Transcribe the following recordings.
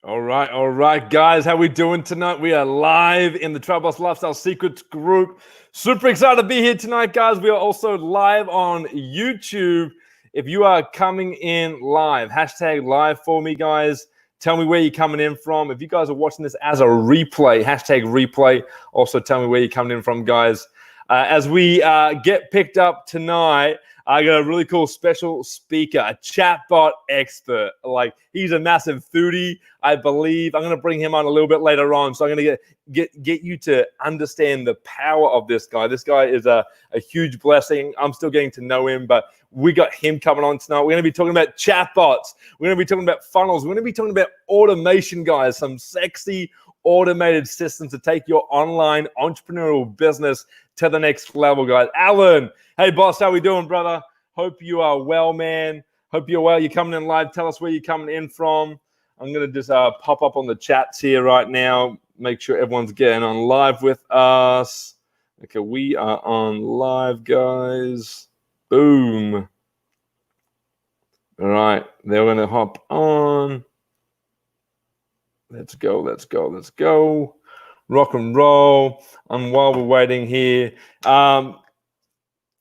All right, guys. How we doing tonight? We are live in the ChatBots Lifestyle Secrets group. Super excited to be here tonight, guys. We are also live on YouTube. If you are coming in live, hashtag live for me, guys. Tell me where you're coming in from. If you guys are watching this as a replay, hashtag replay. Also, tell me where you're coming in from, guys. As we get picked up tonight, I got a really cool special speaker, a chatbot expert. Like, he's a massive foodie, I believe. I'm going to bring him on a little bit later on. So I'm going to get you to understand the power of this guy. This guy is a huge blessing. I'm still getting to know him, but we got him coming on tonight. We're going to be talking about chatbots. We're going to be talking about funnels. We're going to be talking about automation, guys. Some sexy automated systems to take your online entrepreneurial business to the next level, guys. Alan, hey, boss, how we doing, brother? Hope you are well, man. Hope you're well. You're coming in live. Tell us where you're coming in from. I'm going to just pop up on the chats here right now. Make sure everyone's getting on live with us. Okay, we are on live, guys. Boom. All right, they're going to hop on. Let's go, let's go, let's go. Rock and roll. And while we're waiting here,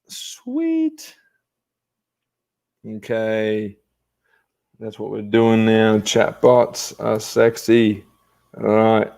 sweet. Okay, that's what we're doing now. Chatbots are sexy. All right.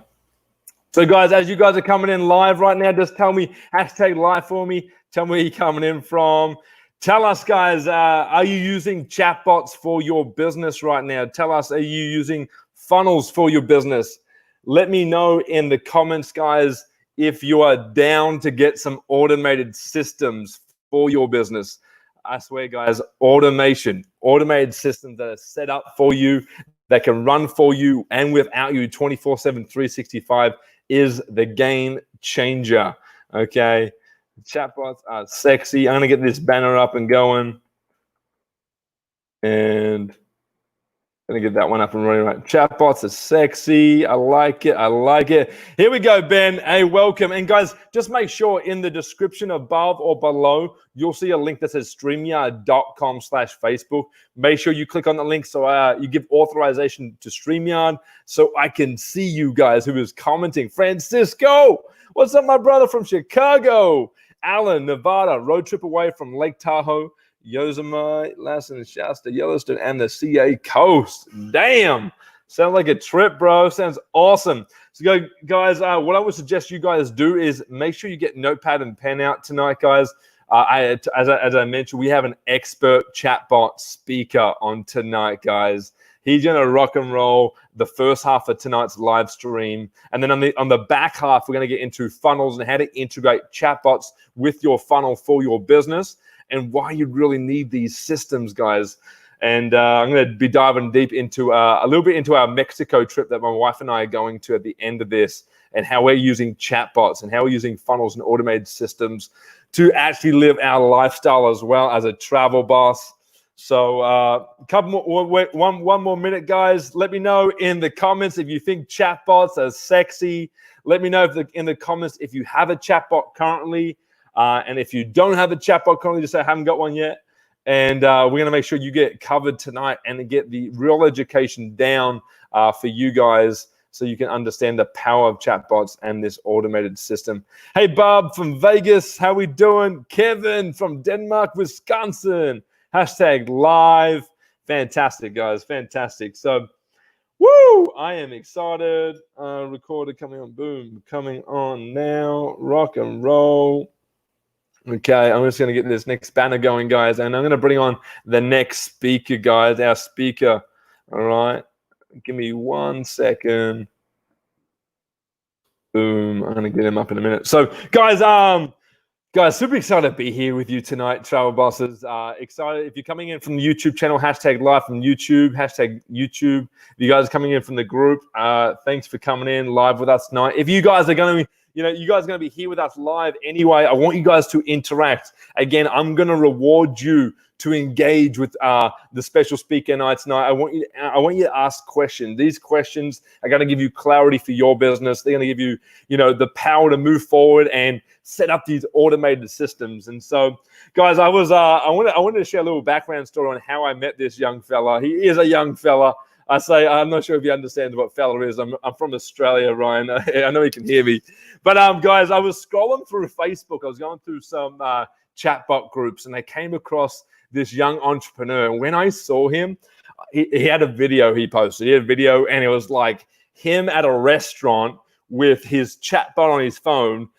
So, guys, as you guys are coming in live right now, just tell me, hashtag live for me. Tell me where you're coming in from. Tell us, guys, are you using chatbots for your business right now? Tell us, are you using funnels for your business? Let me know in the comments, guys, if you are down to get some automated systems for your business. I swear, guys, automated systems that are set up for you, that can run for you and without you 24/7, 365 is the game changer. Okay. Chatbots are sexy. I'm going to get this banner up and going. And I'm going to get that one up and running right. Chatbots are sexy. I like it. I like it. Here we go, Ben. Hey, welcome. And guys, just make sure in the description above or below, you'll see a link that says StreamYard.com/Facebook. Make sure you click on the link so you give authorization to StreamYard so I can see you guys who is commenting. Francisco, what's up, my brother from Chicago? Alan, Nevada, road trip away from Lake Tahoe, Yosemite, Lassen, Shasta, Yellowstone, and the CA Coast. Damn. Sounds like a trip, bro. Sounds awesome. So, guys, what I would suggest you guys do is make sure you get notepad and pen out tonight, guys. As I mentioned, we have an expert chatbot speaker on tonight, guys. He's going to rock and roll the first half of tonight's live stream. And then on the back half, we're going to get into funnels and how to integrate chatbots with your funnel for your business and why you really need these systems, guys. And I'm going to be diving deep into a little bit into our Mexico trip that my wife and I are going to at the end of this, and how we're using chatbots and how we're using funnels and automated systems to actually live our lifestyle as well as a travel boss. So one more minute, guys. Let me know in the comments if you think chatbots are sexy. Let me know in the comments if you have a chatbot currently. And if you don't have a chatbot currently, just say I haven't got one yet. And we're going to make sure you get covered tonight and get the real education down for you guys so you can understand the power of chatbots and this automated system. Hey, Bob from Vegas, how we doing? Kevin from Denmark, Wisconsin. Hashtag live. Fantastic, guys. Fantastic. So, woo! I am excited. Recorded coming on. Boom. Coming on now. Rock and roll. Okay, I'm just going to get this next banner going, guys. And I'm going to bring on the next speaker, guys. Our speaker. All right. Give me 1 second. Boom. I'm going to get him up in a minute. So, guys, super excited to be here with you tonight, Travel Bosses. Excited. If you're coming in from the YouTube channel, hashtag live from YouTube, hashtag YouTube. If you guys are coming in from the group, thanks for coming in live with us tonight. If you guys are going to be, you guys are going to be here with us live anyway, I want you guys to interact. Again, I'm going to reward you to engage with the special speaker night tonight. I want you to ask questions. These questions are going to give you clarity for your business. They're going to give you, the power to move forward and set up these automated systems. And so, guys, I wanted to share a little background story on how I met this young fella. He is a young fella. I say, I'm not sure if you understand what fella is. I'm from Australia, Ryan. I know you can hear me. But guys, I was scrolling through Facebook. I was going through some chatbot groups, and I came across this young entrepreneur. And when I saw him, he had a video he posted. He had a video, and it was like him at a restaurant with his chatbot on his phone,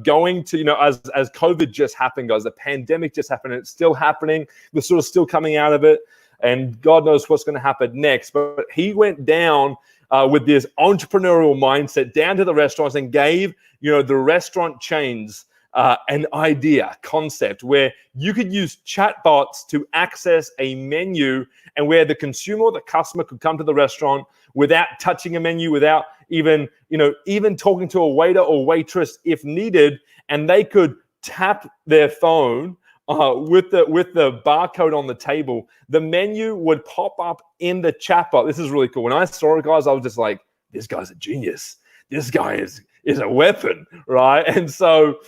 going to, as COVID just happened, guys, the pandemic just happened, and it's still happening. We're sort of still coming out of it, and God knows what's going to happen next. But he went down with this entrepreneurial mindset down to the restaurants and gave, the restaurant chains an idea, concept where you could use chatbots to access a menu, and where the consumer or the customer could come to the restaurant without touching a menu, without even talking to a waiter or waitress if needed, and they could tap their phone with the barcode on the table. The menu would pop up in the chatbot. This is really cool. When I saw it, guys, I was just like, this guy's a genius. This guy is a weapon, right? And so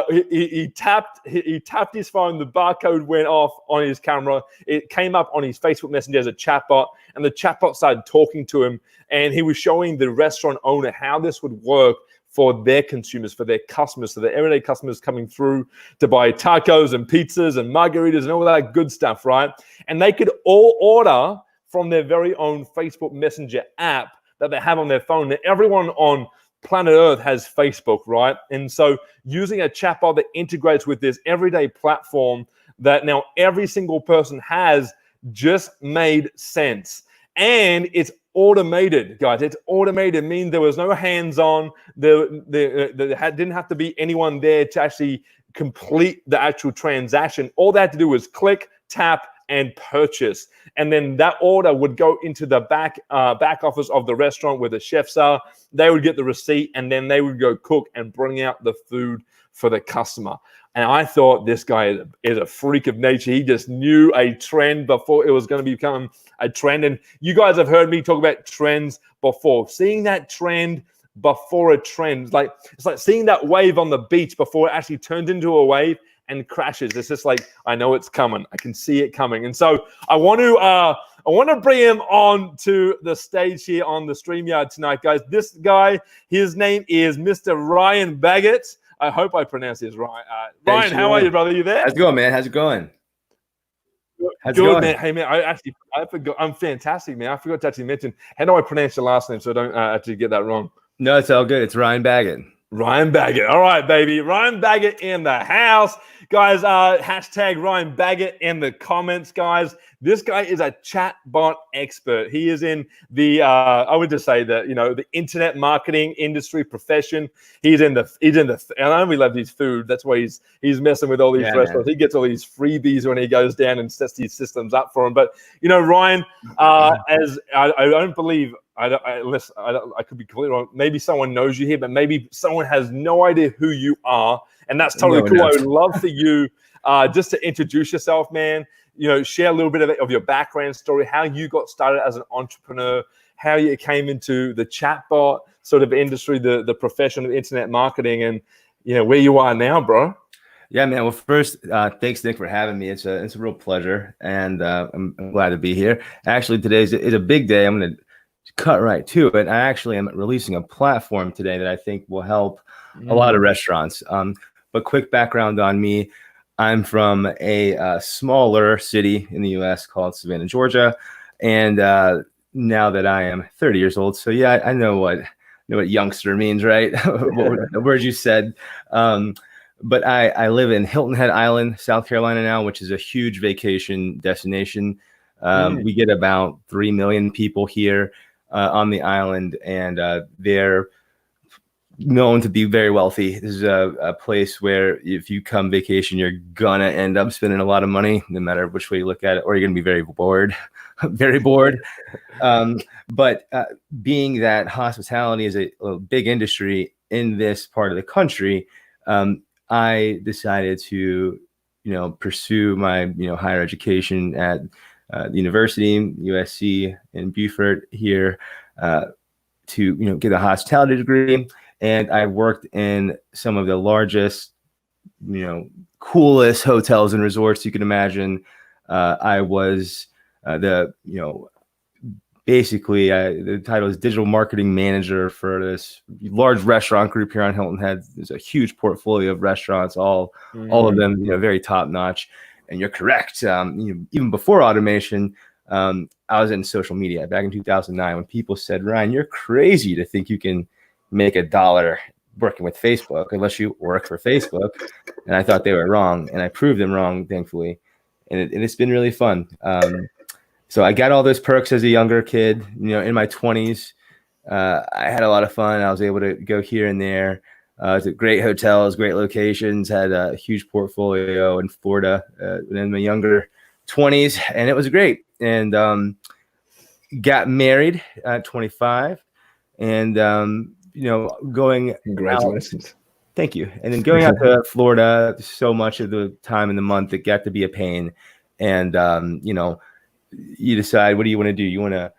he tapped his phone. The barcode went off on his camera. It came up on his Facebook Messenger as a chatbot, and the chatbot started talking to him. And he was showing the restaurant owner how this would work for their consumers, for their customers, so the everyday customers coming through to buy tacos and pizzas and margaritas and all that good stuff, right? And they could all order from their very own Facebook Messenger app that they have on their phone. Now, everyone on planet Earth has Facebook, right? And so using a chatbot that integrates with this everyday platform that now every single person has just made sense. And it's automated, guys. It's automated, means there was no hands-on. There didn't have to be anyone there to actually complete the actual transaction. All they had to do was click, tap, and purchase, and then that order would go into the back office of the restaurant where the chefs are. They would get the receipt, and then they would go cook and bring out the food for the customer. And I thought this guy is a freak of nature. He just knew a trend before it was going to become a trend. And you guys have heard me talk about trends before. Seeing that trend before a trend, it's like seeing that wave on the beach before it actually turns into a wave and crashes. It's just like, I know it's coming. I can see it coming. And so I want to bring him on to the stage here on the StreamYard tonight, guys. This guy, his name is Mr. Ryan Baggot. I hope I pronounced his right. Ryan, how are you, brother? You there? How's it going, man? How's it going? Good, man. Hey, man, I forgot. I'm fantastic, man. I forgot to actually mention, how do I pronounce your last name so I don't actually get that wrong? No, it's all good. It's Ryan Baggot. Ryan Baggot. All right, baby. Ryan Baggot in the house. Guys, hashtag Ryan Baggot in the comments, guys. This guy is a chatbot expert. He is in the, I would just say that, the internet marketing industry profession. He's in the, and I know we love his food. That's why he's messing with all these restaurants. Man. He gets all these freebies when he goes down and sets these systems up for him. But, Ryan, as I don't believe, I could be completely wrong. Maybe someone knows you here, but maybe someone has no idea who you are. And that's totally cool. I would love for you just to introduce yourself, man. Share a little bit of your background story, how you got started as an entrepreneur, how you came into the chatbot sort of industry, the profession of internet marketing, and where you are now, bro. Yeah, man. Well, first, thanks, Nick, for having me. It's a real pleasure, and I'm glad to be here. Actually, today is a big day. I'm going to cut right to it. I actually am releasing a platform today that I think will help a lot of restaurants. But quick background on me. I'm from a smaller city in the U.S. called Savannah, Georgia. And now that I am 30 years old, so yeah, I know what youngster means, right? The words you said. But I live in Hilton Head Island, South Carolina now, which is a huge vacation destination. We get about 3 million people here on the island, and they're known to be very wealthy. This is a place where if you come vacation, you're gonna end up spending a lot of money, no matter which way you look at it, or you're gonna be very bored, very bored. But being that hospitality is a big industry in this part of the country, I decided to, pursue my, higher education at the university, USC in Beaufort here, to, get a hospitality degree. And I worked in some of the largest, coolest hotels and resorts you can imagine. I was the, basically, the title is digital marketing manager for this large restaurant group here on Hilton Head. There's a huge portfolio of restaurants, all of them, very top notch. And you're correct. Even before automation, I was in social media back in 2009 when people said, Ryan, you're crazy to think you can make $1 working with Facebook unless you work for Facebook. And I thought they were wrong, and I proved them wrong, thankfully. And it's been really fun. So I got all those perks as a younger kid, in my 20s. I had a lot of fun. I was able to go here and there to great hotels, great locations, had a huge portfolio in Florida in my younger 20s, and it was great. And got married at 25, and going congratulations. Out, thank you. And then going out to Florida so much of the time in the month, it got to be a pain. And you decide, what do you want to do? You want to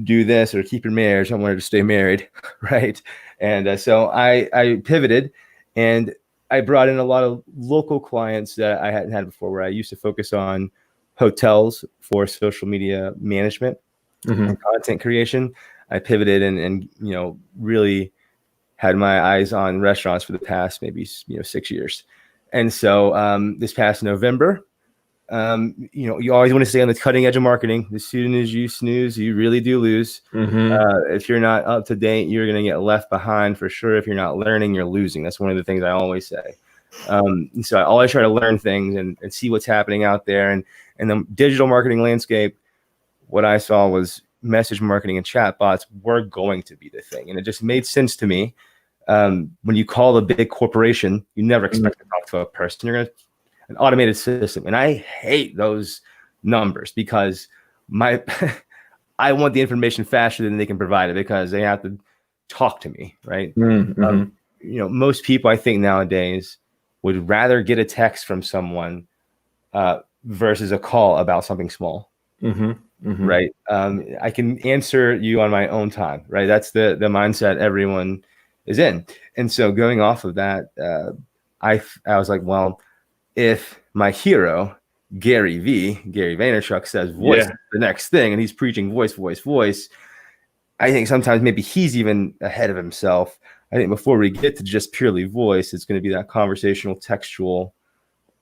do this or keep your marriage? I wanted to stay married, right? And so I pivoted, and I brought in a lot of local clients that I hadn't had before, where I used to focus on hotels for social media management and content creation. I pivoted and really had my eyes on restaurants for the past maybe 6 years. And so this past November, you always want to stay on the cutting edge of marketing. As soon as you snooze, you really do lose. If you're not up to date, you're going to get left behind for sure. If you're not learning, you're losing. That's one of the things I always say. So I always try to learn things and see what's happening out there. And the digital marketing landscape, what I saw was message marketing and chatbots were going to be the thing. And it just made sense to me. When you call a big corporation, you never expect to talk to a person. You're going to an automated system. And I hate those numbers because I want the information faster than they can provide it, because they have to talk to me, right? Most people, I think, nowadays would rather get a text from someone versus a call about something small, right? I can answer you on my own time, right? That's the mindset everyone is in. And so going off of that, I was like, well, if my hero, Gary Vaynerchuk, says voice is the next thing, and he's preaching voice, I think sometimes maybe he's even ahead of himself. I think before we get to just purely voice, it's going to be that conversational, textual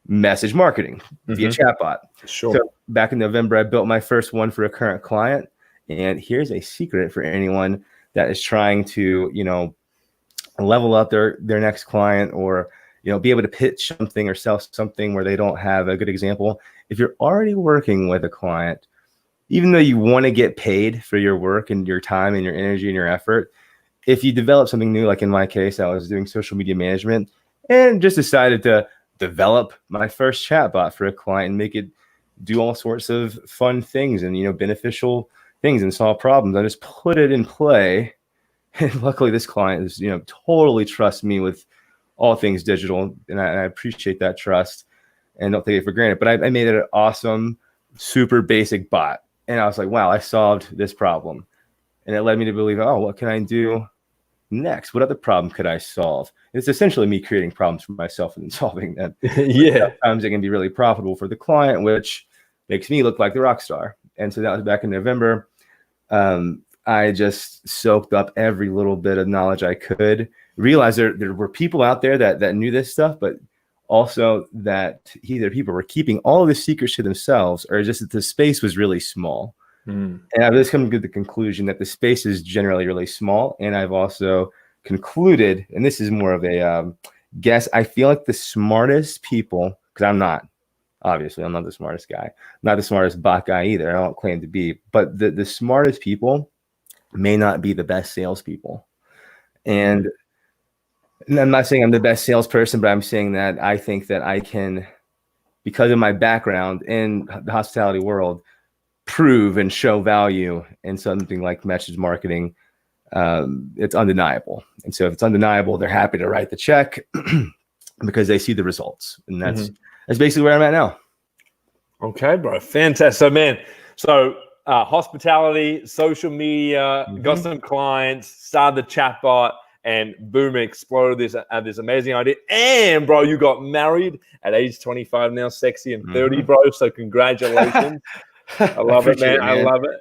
message marketing via chatbot. Sure. So back in November, I built my first one for a current client. And here's a secret for anyone that is trying to, level up their next client, or be able to pitch something or sell something where they don't have a good example. If you're already working with a client, even though you want to get paid for your work and your time and your energy and your effort, if you develop something new, like in my case, I was doing social media management and just decided to develop my first chatbot for a client and make it do all sorts of fun things and, beneficial things and solve problems. I just put it in play. And luckily this client is, totally trusts me with all things digital, and I appreciate that trust and don't take it for granted. But I made it an awesome, super basic bot, and I was like, wow, I solved this problem, and it led me to believe, oh, what can I do next? What other problem could I solve? It's essentially me creating problems for myself and solving them. Sometimes it can be really profitable for the client, which makes me look like the rock star. And so that was back in November. I just soaked up every little bit of knowledge I could. Realized there were people out there that knew this stuff, but also that either people were keeping all of the secrets to themselves, or just that the space was really small. And I've just come to the conclusion that the space is generally really small. And I've also concluded, and this is more of a guess, I feel like the smartest people, because I'm not the smartest guy, not the smartest bot guy either. I don't claim to be, but the smartest people may not be the best salespeople. And I'm not saying I'm the best salesperson, but I'm saying that I think that I can, because of my background in the hospitality world, prove and show value in something like message marketing. It's undeniable. And so if it's undeniable, they're happy to write the check because they see the results. And that's basically where I'm at now. Okay, bro. Fantastic. So hospitality, social media, got some clients, started the chatbot, and boom, it exploded this amazing idea. And bro, you got married at age 25 now, sexy and 30, bro. So congratulations. I love it, man. I love it.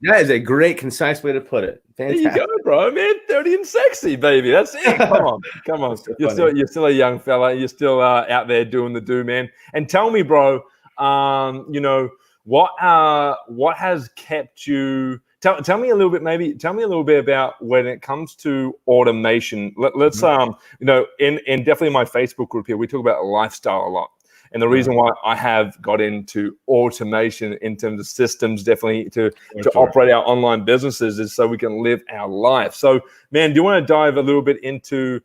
That is a great, concise way to put it. Fantastic. There you go, bro, man. 30 and sexy, baby. That's it. Come on. So You're still a young fella. You're still out there doing the do, man. And tell me, bro, what has kept you? Tell me a little bit, maybe. Tell me a little bit about when it comes to automation. Let's in definitely my Facebook group here, we talk about lifestyle a lot. And the reason why I have got into automation in terms of systems, definitely to operate our online businesses, is so we can live our life. So, man, do you want to dive a little bit into,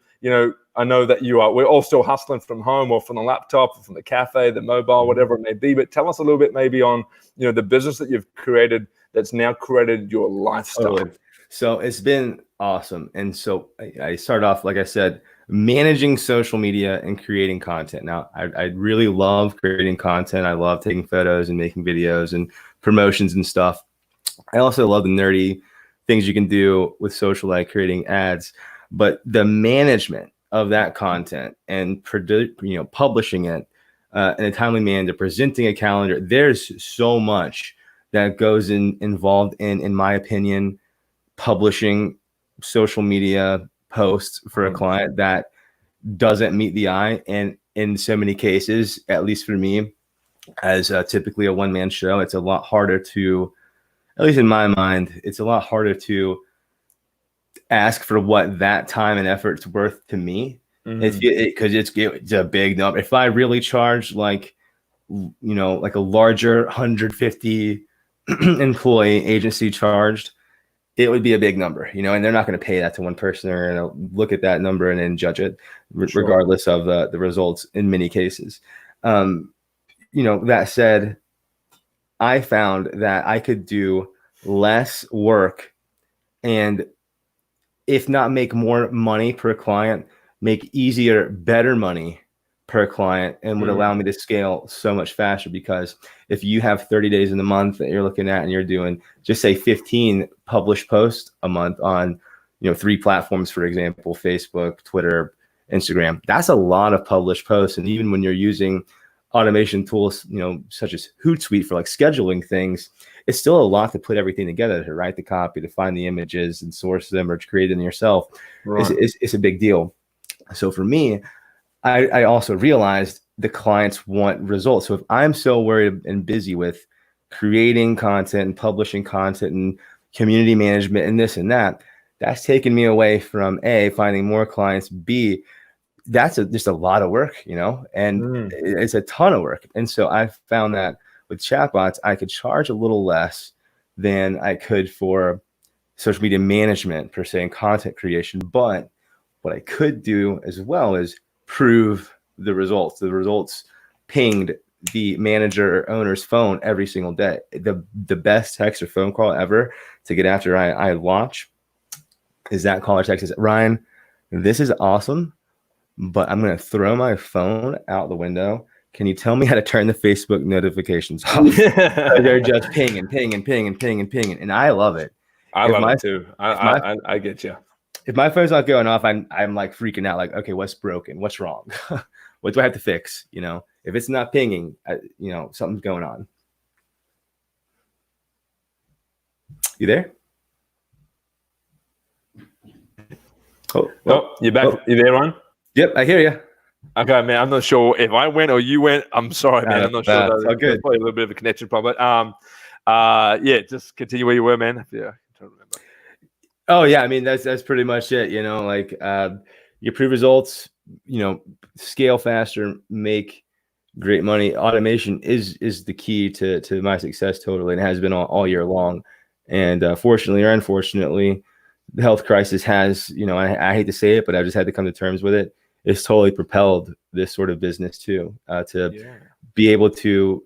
I know that we're all still hustling from home or from the laptop or from the cafe, the mobile, whatever it may be. But tell us a little bit maybe on, the business that you've created that's now created your lifestyle. Totally. So it's been awesome. And so I started off, like I said, managing social media and creating content. Now, I really love creating content. I love taking photos and making videos and promotions and stuff. I also love the nerdy things you can do with social, like creating ads. But the management of that content and publishing it in a timely manner, presenting a calendar, there's so much that goes involved in my opinion, publishing social media posts for a client that doesn't meet the eye. And in so many cases, at least for me, as typically a one-man show, it's a lot harder to, at least in my mind, it's a lot harder to ask for what that time and effort's worth to me. Because it's a big number. If I really charge like a larger 150 employee agency charged, it would be a big number, and they're not going to pay that to one person. They're going to look at that number and then judge it, regardless of the results in many cases. That said, I found that I could do less work and, if not make more money per client, make easier, better money per client, and would allow me to scale so much faster. Because if you have 30 days in the month that you're looking at and you're doing, just say 15 published posts a month on, 3 platforms, for example, Facebook, Twitter, Instagram, that's a lot of published posts. And even when you're using automation tools, such as Hootsuite for like scheduling things, it's still a lot to put everything together, to write the copy, to find the images and source them, or to create them yourself. Right. It's a big deal. So for me, I also realized the clients want results. So if I'm so worried and busy with creating content and publishing content and community management and this and that, that's taken me away from A, finding more clients, B, that's just a lot of work, and it's a ton of work. And so I found that with chatbots, I could charge a little less than I could for social media management per se and content creation. But what I could do as well is prove the results. The results pinged the manager or owner's phone every single day. The best text or phone call ever to get after I launch is that caller text says, "Ryan, this is awesome, but I'm going to throw my phone out the window. Can you tell me how to turn the Facebook notifications off?" They're just pinging. And I love it. I love it too. I get you. If my phone's not going off, I'm like freaking out. Like, okay, what's broken? What's wrong? What do I have to fix? If it's not pinging, something's going on. You there? Oh, you're back. You there, Ron? Yep, I hear you. Okay, man. I'm not sure if I went or you went. I'm sorry, man. I'm not sure. That's all good. Probably a little bit of a connection problem. But just continue where you were, man. Yeah, I'm trying to remember. Oh yeah, I mean that's pretty much it. You prove results, scale faster, make great money. Automation is the key to my success totally, and has been all year long. And fortunately or unfortunately, the health crisis has, I hate to say it, but I've just had to come to terms with it. It's totally propelled this sort of business too, be able to,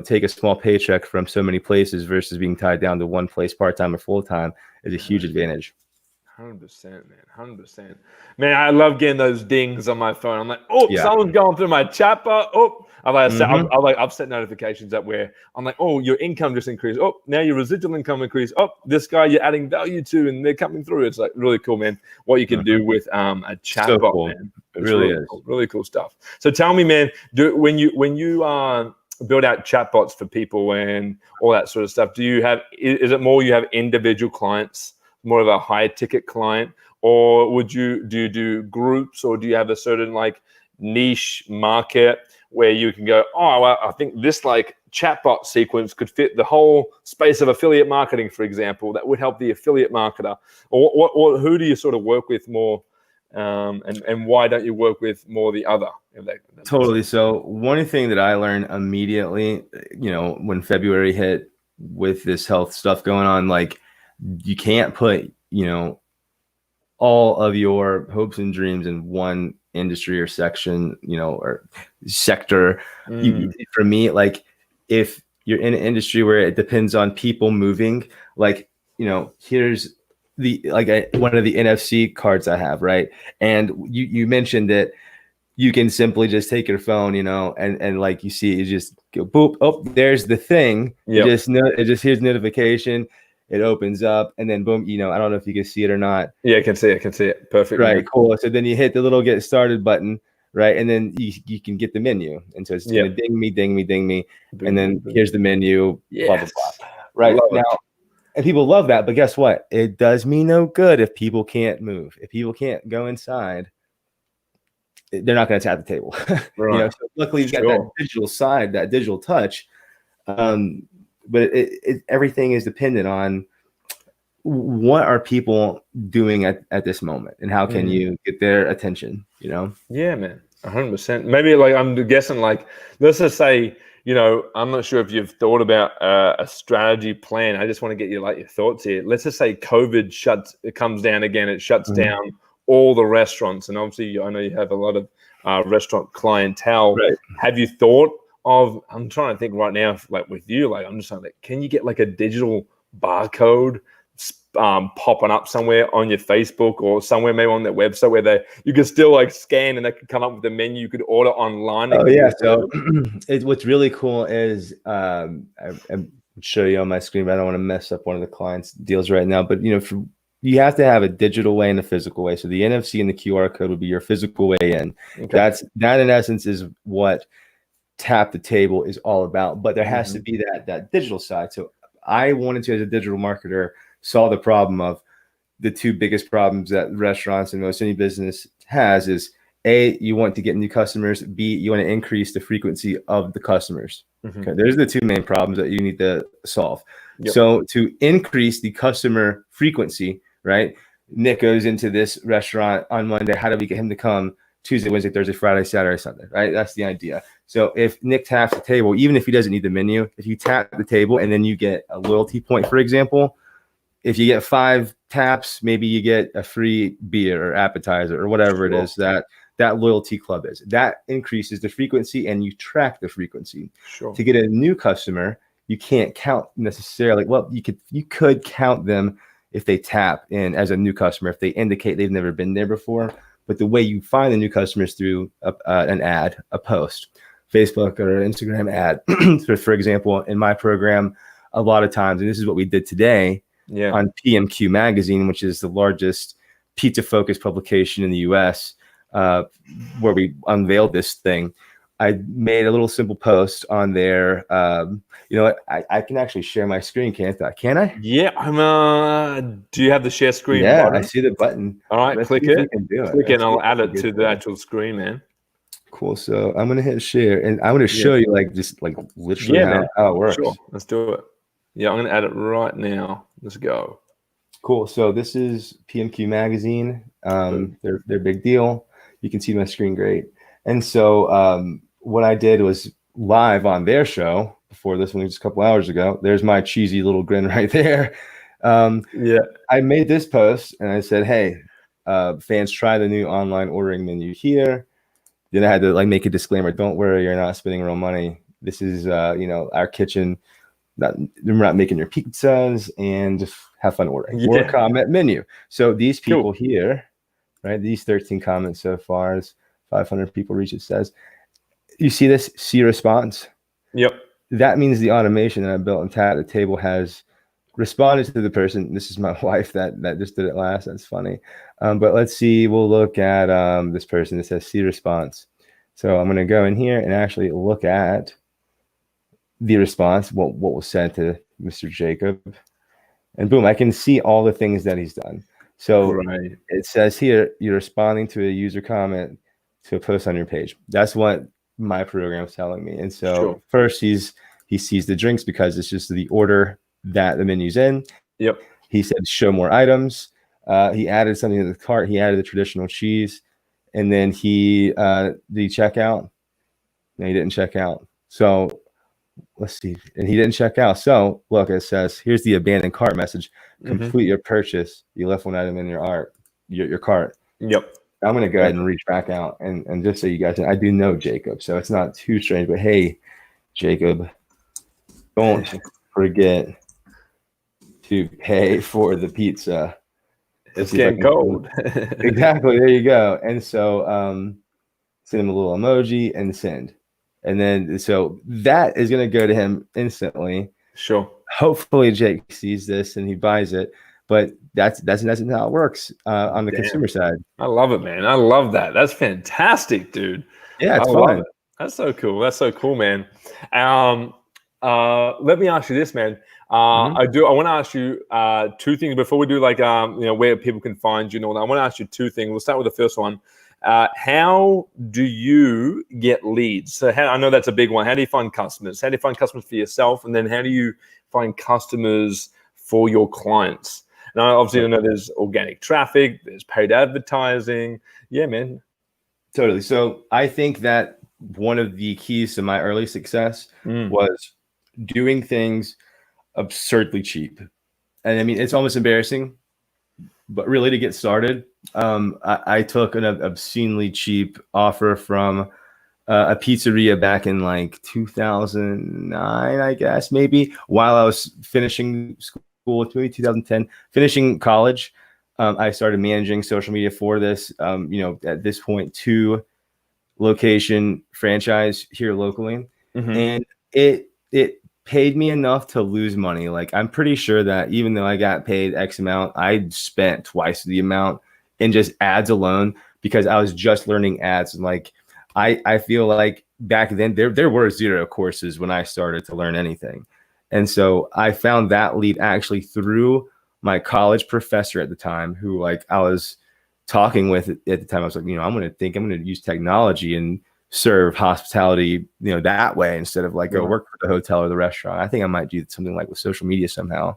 take a small paycheck from so many places versus being tied down to one place part-time or full-time is a huge advantage. 100%, man. 100%. Man, I love getting those dings on my phone. I'm like, someone's going through my chatbot. I've set notifications up where I'm like, your income just increased. Now your residual income increased. This guy you're adding value to, and they're coming through. It's like really cool, man. What you can do with a chatbot, so cool. man. It really is cool, really cool stuff. So tell me, man, when you build out chatbots for people and all that sort of stuff, is it more you have individual clients, more of a high ticket client, or do you do groups, or do you have a certain like niche market where you can go, oh, well, I think this like chatbot sequence could fit the whole space of affiliate marketing, for example, that would help the affiliate marketer, or who do you sort of work with more, and why don't you work with more the other? Totally. So one thing that I learned immediately, when February hit with this health stuff going on, like you can't put, all of your hopes and dreams in one industry or section, or sector. For me, like if you're in an industry where it depends on people moving, like, here's one of the NFC cards I have, right? And you mentioned that you can simply just take your phone, and like you see, you just go boop. Oh, there's the thing. Yep. It just here's notification. It opens up, and then boom. I don't know if you can see it or not. Yeah, I can see it. Perfect. Right, man. cool. So then you hit the little get started button, right, and then you can get the menu, and so it's gonna ding me, and then here's the menu. Yes. Blah blah blah. Right Love now. it. And people love that, but guess what? It does me no good if people can't move. If people can't go inside, they're not going to tap the table. Right. So luckily you've got that digital side, that digital touch. But everything is dependent on what are people doing at this moment, and how can you get their attention? Yeah, man, 100%. Maybe like I'm guessing, like let's just say, I'm not sure if you've thought about a strategy plan. I just want to get your thoughts here. Let's just say COVID it comes down again. It shuts down all the restaurants, and obviously I know you have a lot of restaurant clientele. Right. Have you thought of? I'm trying to think right now, with you, I'm just trying to. Can you get a digital barcode popping up somewhere on your Facebook or somewhere maybe on their website where you can still scan and they can come up with a menu you could order online? Oh yeah. So what's really cool is I show you on my screen, but I don't want to mess up one of the clients' deals right now. But you have to have a digital way and a physical way. So the NFC and the QR code would be your physical way in. Okay. That in essence is what Tap the Table is all about. But there has to be that digital side. So I wanted to, as a digital marketer, solve the problem of the two biggest problems that restaurants and most any business has is A, you want to get new customers. B, you want to increase the frequency of the customers. Okay, there's the two main problems that you need to solve. Yep. So to increase the customer frequency, right? Nick goes into this restaurant on Monday. How do we get him to come Tuesday, Wednesday, Thursday, Friday, Saturday, Sunday, right? That's the idea. So if Nick taps the table, even if he doesn't need the menu, if you tap the table and then you get a loyalty point, for example, if you get 5 taps, maybe you get a free beer or appetizer or whatever it is that loyalty club is. That increases the frequency and you track the frequency. Sure. To get a new customer, you can't count necessarily. Well, you could count them if they tap in as a new customer, if they indicate they've never been there before. But the way you find the new customers through an ad, a post, Facebook or Instagram ad. So for example, in my program, a lot of times, and this is what we did today, on PMQ Magazine, which is the largest pizza-focused publication in the U.S., where we unveiled this thing. I made a little simple post on there. You know what? I can actually share my screen, can't I? Can I? Yeah. Do you have the share screen button? I see the button. All right, click it. Click it, and I'll add it to the actual screen, man. Cool. So I'm gonna hit share, and I'm gonna show you just literally how it works. Sure. Let's do it. Yeah, I'm gonna add it right now. Let's go. Cool. So this is PMQ Magazine. They're big deal. You can see my screen great. And so what I did was live on their show before this one, just a couple hours ago. There's my cheesy little grin right there. I made this post and I said, hey, fans, try the new online ordering menu here. Then I had to make a disclaimer. Don't worry, you're not spending real money. This is our kitchen. We're not making your pizzas, and have fun ordering. Or comment menu. So these people here, right? These 13 comments so far, is 500 people reach. It says, you see this? See response. Yep. That means the automation that I built on Tap the Table has responded to the person. This is my wife that just did it last. That's funny. But let's see. We'll look at this person that says see response. So I'm going to go in here and actually look at the response, what was sent to Mr. Jacob, and boom, I can see all the things that he's done. So Great. it says here, you're responding to a user comment to a post on your page. That's what my program is telling me. And so Sure. first he sees the drinks because it's just the order that the menu's in. Yep. He said, show more items. He added something to the cart. He added the traditional cheese. And then did he check out? No, he didn't check out. So let's see. And he didn't check out. So look, it says, here's the abandoned cart message. Complete your purchase. You left one item in your cart. Yep. I'm going to go ahead and reach back out. And just so you guys know, I do know Jacob, so it's not too strange. But hey, Jacob, don't forget to pay for the pizza. It's getting cold. Exactly. There you go. And so send him a little emoji and send. And then so that is going to go to him instantly. Sure. Hopefully Jake sees this and he buys it. But that's how it works on the consumer side. I love it, man. I love that. That's fantastic, dude. Yeah, it's love fun. it. That's so cool. That's so cool, man. Let me ask you this, man. I want to ask you two things before we do, like, where people can find you and all that. I want to ask you two things. We'll start with the first one. How do you get leads? So I know that's a big one. How do you find customers? How do you find customers for yourself? And then how do you find customers for your clients? Now, obviously, I know there's organic traffic, there's paid advertising. Yeah, man. Totally. So I think that one of the keys to my early success was doing things absurdly cheap. And I mean, it's almost embarrassing, but really to get started, I took an obscenely cheap offer from a pizzeria back in like 2009, I guess, maybe, while I was finishing school, maybe 2010, finishing college. I started managing social media for this, at this point, 2 location franchise here locally. And it paid me enough to lose money. Like, I'm pretty sure that even though I got paid X amount, I spent twice the amount in just ads alone because I was just learning ads. And like, I feel like back then there were 0 courses when I started to learn anything. And so I found that lead actually through my college professor at the time, who like I was talking with at the time. I was like, I'm going to use technology and serve hospitality, that way, instead of like go work for the hotel or the restaurant. I think I might do something like with social media somehow.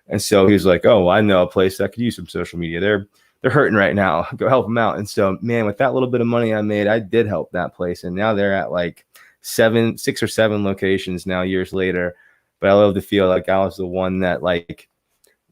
And so he was like, oh, I know a place that could use some social media. They're hurting right now. Go help them out. And so, man, with that little bit of money I made, I did help that place. And now they're at like 6 or 7 locations now years later. But I love to feel like I was the one that like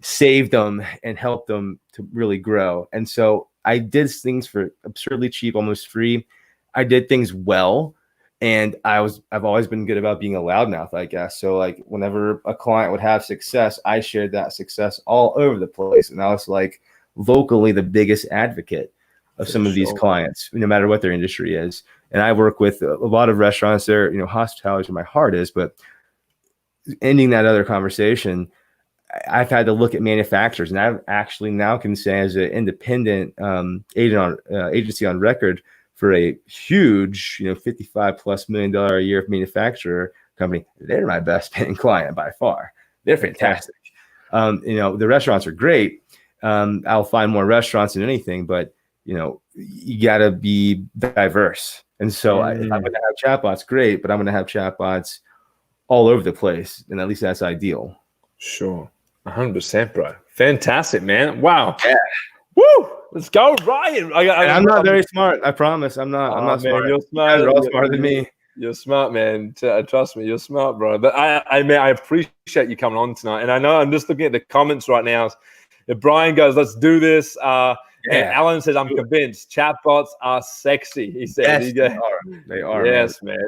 saved them and helped them to really grow. And so I did things for absurdly cheap, almost free. I did things well. And I've always been good about being a loudmouth, I guess. So like whenever a client would have success, I shared that success all over the place. And I was like vocally the biggest advocate of some of these clients, no matter what their industry is. And I work with a lot of restaurants there, hospitality is where my heart is. But ending that other conversation, I've had to look at manufacturers, and I've actually now can say as an independent agency on record for a huge, $55+ million a year manufacturer company, they're my best paying client by far. They're fantastic. The restaurants are great. I'll find more restaurants than anything, but you got to be diverse. And so if I'm going to have chatbots, great, but I'm going to have chatbots all over the place, and at least that's ideal. Sure. 100%, bro. Fantastic, man. Wow. Yeah. Woo! Let's go, Ryan. I'm not very smart. I promise. I'm not man, smart. You're smart. You guys are all smarter than me. You're smart, man. Trust me, you're smart, bro. But I appreciate you coming on tonight. And I know I'm just looking at the comments right now. If Brian goes, let's do this. And Alan says, I'm convinced chatbots are sexy. He said, yes, they are. Yes, man.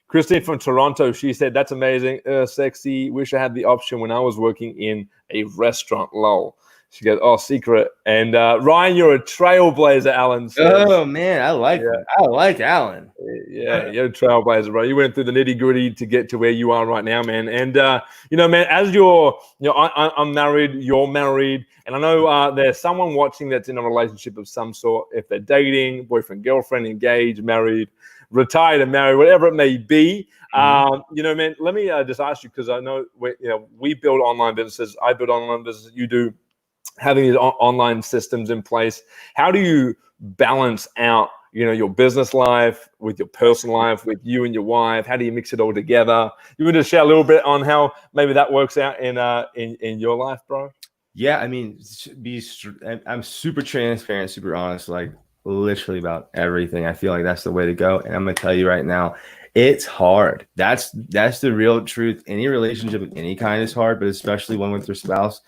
Christine from Toronto, she said, that's amazing. Sexy. Wish I had the option when I was working in a restaurant. Lol. She goes, oh, secret. And Ryan, you're a trailblazer, Alan says. Oh, man. I like Alan. Yeah, you're a trailblazer, bro. You went through the nitty gritty to get to where you are right now, man. And, man, as I'm married, you're married. And I know there's someone watching that's in a relationship of some sort. If they're dating, boyfriend, girlfriend, engaged, married, retired and married, whatever it may be. You know, man, let me just ask you, because I know we build online businesses. I build online businesses. You do, having these online systems in place. How do you balance out, your business life with your personal life, with you and your wife? How do you mix it all together? You want to share a little bit on how maybe that works out in your life, bro? Yeah, I mean, I'm super transparent, super honest, like literally about everything. I feel like that's the way to go. And I'm gonna tell you right now, it's hard. That's the real truth. Any relationship of any kind is hard, but especially one with your spouse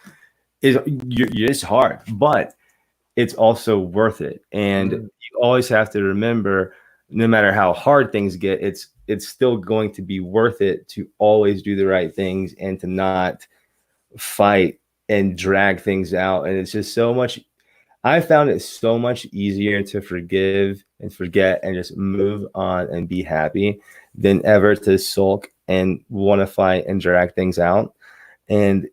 it's hard. But it's also worth it. And you always have to remember, no matter how hard things get, it's still going to be worth it to always do the right things and to not fight and drag things out. And it's just so much, I found it so much easier to forgive and forget and just move on and be happy than ever to sulk and want to fight and drag things out. And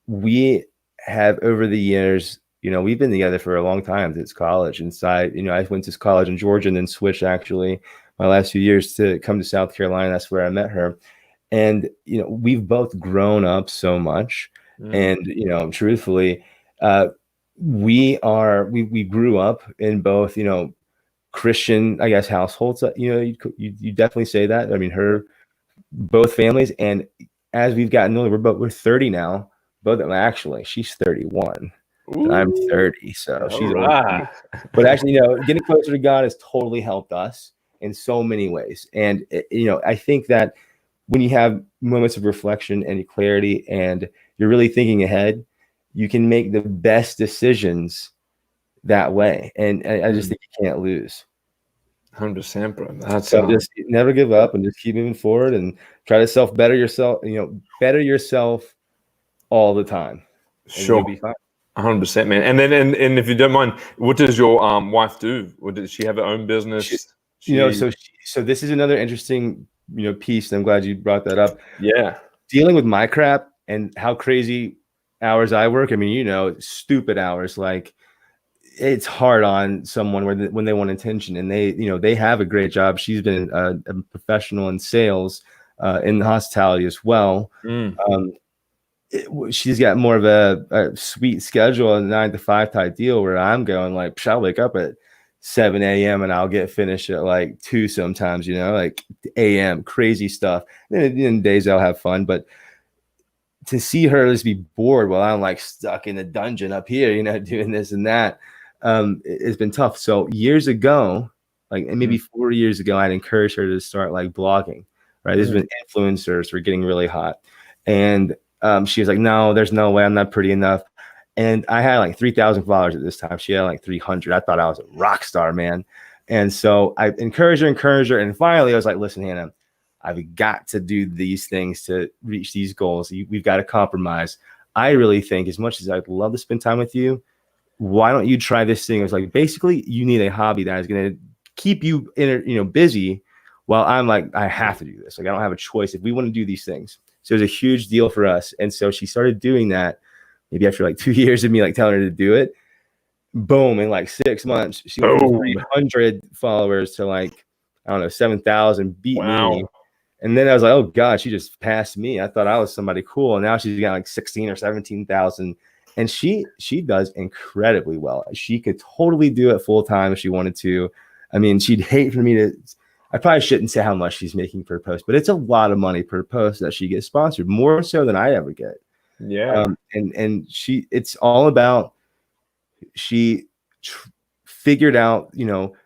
we have, over the years, we've been together for a long time since college. And so I went to college in Georgia and then switched actually my last few years to come to South Carolina. That's where I met her. And, we've both grown up so much. And, truthfully, we grew up in both, Christian, I guess, households. You definitely say that. I mean, both families. And as we've gotten older, we're 30 now. Both of them, actually, she's 31. And I'm 30, so she's right. But actually, getting closer to God has totally helped us in so many ways. And I think that when you have moments of reflection and clarity and you're really thinking ahead, you can make the best decisions that way. And I just think you can't lose. 100%, bro. So just never give up and just keep moving forward and try to better yourself all the time. Sure. You'll be fine. 100%, man. And then, and if you don't mind, what does your wife do? Does she have her own business? So this is another interesting, piece. And I'm glad you brought that up. Yeah. Dealing with my crap and how crazy hours I work. I mean, stupid hours. Like, it's hard on someone when they want attention, and they have a great job. She's been a professional in sales, in hospitality as well. She's got more of a sweet schedule, a 9-to-5 type deal, where I'm going like, I'll wake up at 7 a.m. and I'll get finished at like 2 sometimes, like a.m. crazy stuff. And in days I'll have fun, but to see her just be bored while I'm like stuck in a dungeon up here, doing this and that, it's been tough. So years ago, like maybe 4 years ago, I'd encouraged her to start like blogging, right? This is when influencers were getting really hot. And she was like, no, there's no way, I'm not pretty enough. And I had like 3,000 followers at this time. She had like 300. I thought I was a rock star, man. And so I encouraged her. And finally I was like, listen, Hannah, I've got to do these things to reach these goals. We've got to compromise. I really think, as much as I'd love to spend time with you, why don't you try this thing? It was like, basically you need a hobby that is going to keep you busy, while I'm like, I have to do this. Like, I don't have a choice if we want to do these things. So it was a huge deal for us. And so she started doing that maybe after like 2 years of me like telling her to do it. Boom. In like 6 months, she went from 300 followers to like, I don't know, 7,000, beat me. And then I was like, oh God, she just passed me. I thought I was somebody cool. And now she's got like 16 or 17,000. And she does incredibly well. She could totally do it full time if she wanted to. I mean, she'd hate for me to, I probably shouldn't say how much she's making per post, but it's a lot of money per post that she gets sponsored, more so than I ever get. Yeah. And it's all about, she figured out,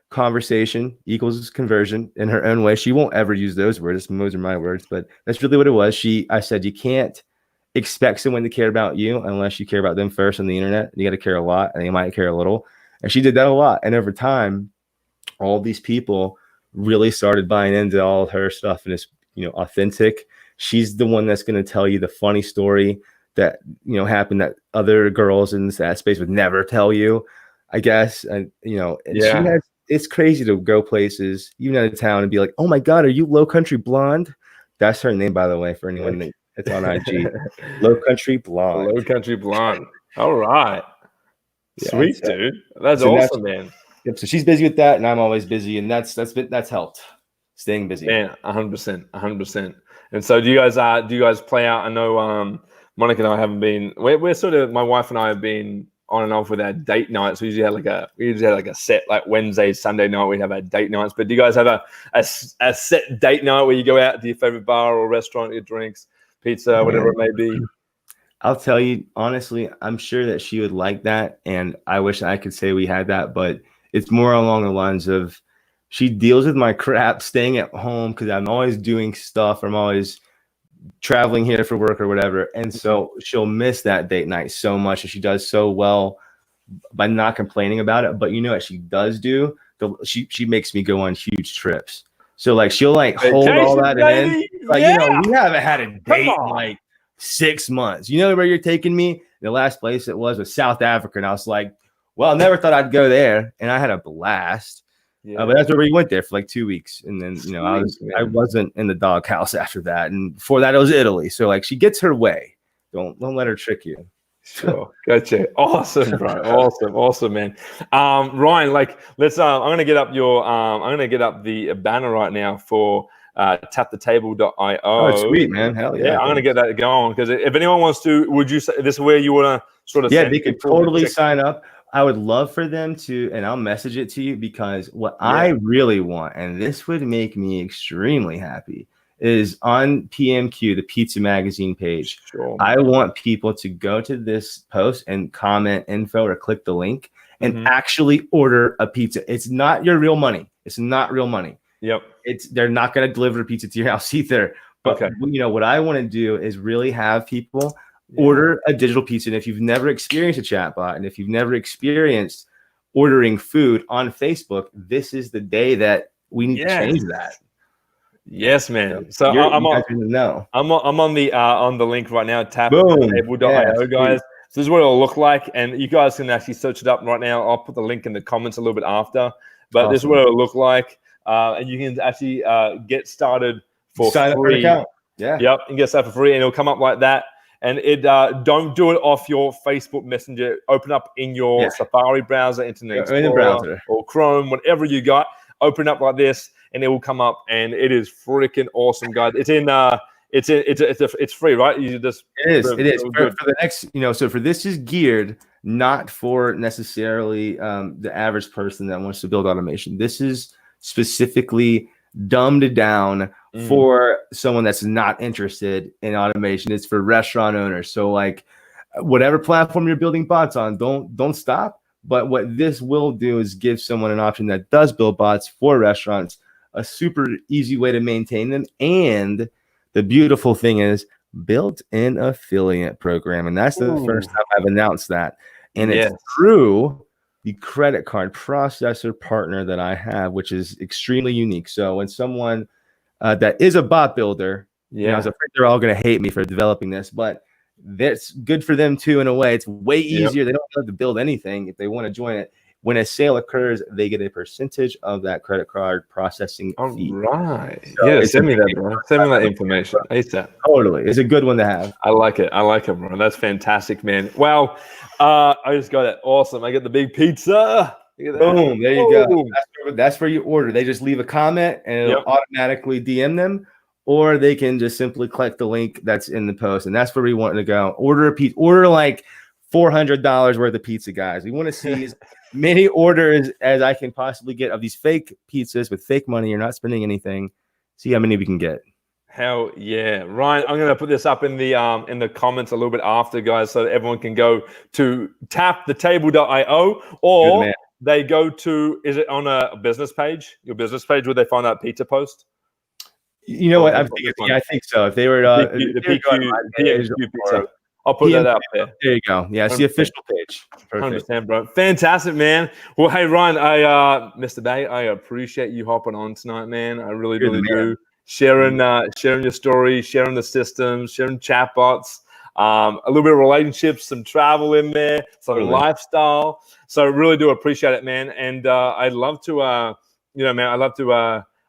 conversation equals conversion in her own way. She won't ever use those words. Those are my words, but that's really what it was. I said, you can't expect someone to care about you unless you care about them first on the internet. You got to care a lot, and they might care a little. And she did that a lot. And over time, all these people really started buying into all her stuff, and it's, authentic. She's the one that's going to tell you the funny story that, happened that other girls in that space would never tell you, I guess. And, and it's crazy to go places, even out of town, and be like, oh my God, are you Low Country Blonde? That's her name, by the way, for anyone that's on IG. Low Country Blonde. Low Country Blonde. All right. Yeah, sweet, dude. That's awesome, man. Yep. So she's busy with that, and I'm always busy, and that's helped. staying busy. Yeah, 100%, 100%. And so do you guys play out? I know Monica and I haven't been. We're sort of, my wife and I have been on and off with our date nights. We usually had like a set, like Wednesday, Sunday night. We have our date nights. But do you guys have a set date night where you go out to your favorite bar or restaurant, your drinks, pizza, whatever it may be? I'll tell you honestly, I'm sure that she would like that, and I wish I could say we had that, but it's more along the lines of she deals with my crap staying at home because I'm always doing stuff. I'm always traveling here for work or whatever, and so she'll miss that date night so much, and she does so well by not complaining about it. But you know what she does do? She makes me go on huge trips. So like she'll like hold all that in. Like, you know, we haven't had a date in like 6 months. You know where you're taking me? The last place it was South Africa, and I was like, well, I never thought I'd go there, and I had a blast. But that's where we went there for like 2 weeks, and then you know I wasn't in the doghouse after that, and before that it was Italy. So like she gets her way. Don't let her trick you. Sure, gotcha. Awesome, bro. Awesome, man. Ryan, like let's. I'm gonna get up the banner right now for tapthetable.io. Oh, sweet, man. Hell yeah. I'm gonna get that going because if anyone wants to, would you say this is where you want to sort of? Yeah, they could totally sign up. I would love for them to, and I'll message it to you because what I really want, and this would make me extremely happy, is on PMQ, the Pizza Magazine page. Sure. I want people to go to this post and comment info or click the link and actually order a pizza. It's not your real money. It's not real money. Yep. They're not going to deliver pizza to your house either. But you know what I want to do is really have people order a digital pizza. And if you've never experienced a chatbot, and if you've never experienced ordering food on Facebook, this is the day that we need to change that. Yes, man. So I'm on the link right now, tapthetable.io, guys. So this is what it'll look like, and you guys can actually search it up right now. I'll put the link in the comments a little bit after, but this is what it'll look like, and you can actually get started for free. Yep, you can get started for free, and it'll come up like that. And it don't do it off your Facebook Messenger. Open up in your Safari browser, Internet Explorer, or Chrome, whatever you got. Open up like this, and it will come up, and it is freaking awesome, guys. It's free, right? You just it is for the next, you know. So for this is geared not for necessarily the average person that wants to build automation. This is specifically dumbed down for someone that's not interested in automation. It's for restaurant owners. So like whatever platform you're building bots on, don't stop. But what this will do is give someone an option that does build bots for restaurants, a super easy way to maintain them. And the beautiful thing is built-in affiliate program. And that's the first time I've announced that. And it's through the credit card processor partner that I have, which is extremely unique. So when someone that is a bot builder, you know, I was afraid they're all going to hate me for developing this, but that's good for them too in a way. It's way easier. They don't have to build anything if they want to join it. When a sale occurs, they get a percentage of that credit card processing fee. Right. So send me that, bro. Send me that information. Totally. It's a good one to have. I like it, bro. That's fantastic, man. Wow. I just got it. Awesome. I get the big pizza. Boom. There you go. That's where you order. They just leave a comment and it'll automatically DM them, or they can just simply click the link that's in the post. And that's where we want to go. Order a pizza. Order like $400 worth of pizza, guys. We want to see as many orders as I can possibly get of these fake pizzas with fake money. You're not spending anything. See how many we can get. Hell yeah, Ryan! I'm gonna put this up in the comments a little bit after, guys, so that everyone can go to tapthetable.io, or they go to, is it on a business page? Your business page where they find that pizza post? You know what? I think so. If they were the PQ pizza. I'll put that out there. There you go. Yeah, it's the official page. Perfect. 100%, bro. Fantastic, man. Well, hey, Ryan, Mr. Baggot, I appreciate you hopping on tonight, man. I really do. Sharing your story, sharing the systems, sharing chatbots, a little bit of relationships, some travel in there, some lifestyle. So really do appreciate it, man. And I'd love to, I